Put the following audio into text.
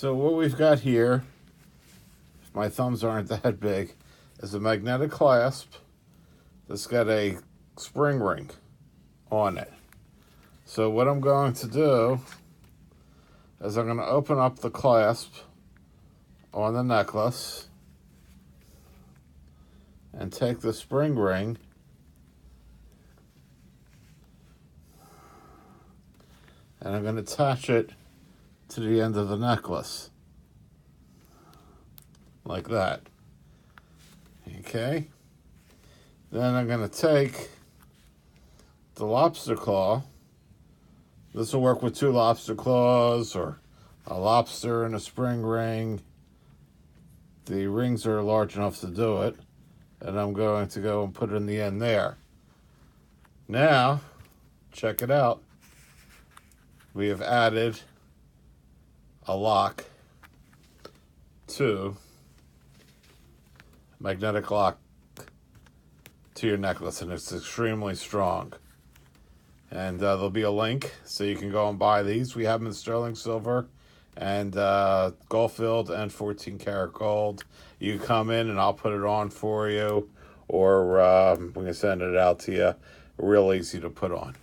So what we've got here, if my thumbs aren't that big, is a magnetic clasp that's got a spring ring on it. So what I'm going to do is I'm going to open up the clasp on the necklace and take the spring ring and I'm going to attach it to the end of the necklace, like that. Okay. Then I'm going to take the lobster claw. This will work with 2 lobster claws or a lobster and a spring ring. The rings are large enough to do it. And I'm going to go and put it in the end there. Now, check it out. We have added a lock to magnetic lock to your necklace, and it's extremely strong. And there'll be a link so you can go and buy these. We have them in sterling silver and gold filled and 14 karat gold. You come in and I'll put it on for you, or we can send it out to you. Real easy to put on.